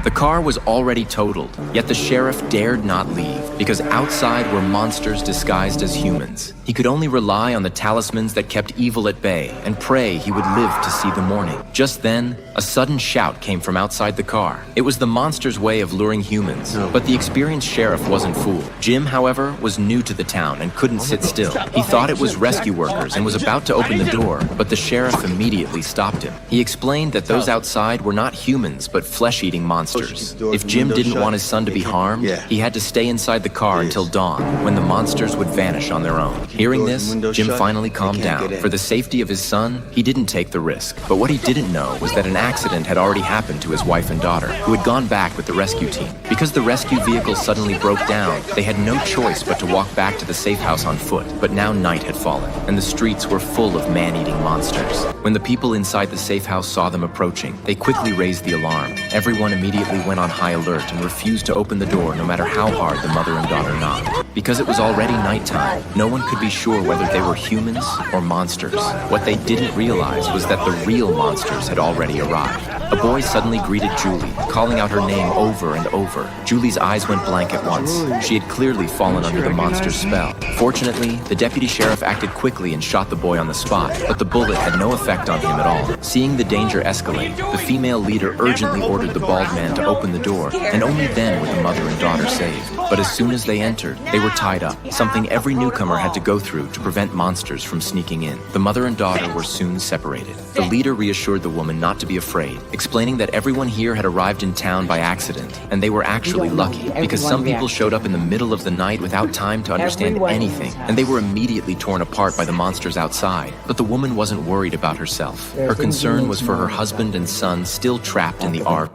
The car was already totaled, yet the sheriff dared not leave, because outside were monsters disguised as humans. He could only rely on the talismans that kept evil at bay and pray he would live to see the morning. Just then, a sudden shout came from outside the car. It was the monster's way of luring humans, but the experienced sheriff wasn't fooled. Jim, however, was new to the town and couldn't sit still. He thought it was rescue workers and was about to open the door, but the sheriff immediately stopped him. He explained that those outside were not humans, but flesh-eating monsters. If Jim didn't want his son to be harmed, he had to stay inside the car until dawn, when the monsters would vanish on their own. Hearing this, Jim finally calmed down. For the safety of his son, he didn't take the risk. But what he didn't know was that an accident had already happened to his wife and daughter, who had gone back with the rescue team. Because the rescue vehicle suddenly broke down, they had no choice but to walk back to the safe house on foot. But now night had fallen, and the streets were full of man-eating monsters. When the people inside the safe house saw them approaching, they quickly raised the alarm. Everyone immediately went on high alert and refused to open the door no matter how hard the mother and daughter knocked. Because it was already nighttime, no one could be sure whether they were humans or monsters. What they didn't realize was that the real monsters had already arrived. A boy suddenly greeted Julie, calling out her name over and over. Julie's eyes went blank at once. She had clearly fallen under the monster's spell. Fortunately, the deputy sheriff acted quickly and shot the boy on the spot, but the bullet had no effect on him at all. Seeing the danger escalate, the female leader urgently ordered the bald man to open the door, and only then were the mother and daughter saved. But as soon as they entered, they were tied up, something every newcomer had to go through to prevent monsters from sneaking in. The mother and daughter were soon separated. The leader reassured the woman not to be afraid, explaining that everyone here had arrived in town by accident, and they were actually lucky, because some people showed up in the middle of the night without time to understand anything, and they were immediately torn apart by the monsters outside. But the woman wasn't worried about herself. Her concern was for her husband and son still trapped in the ark.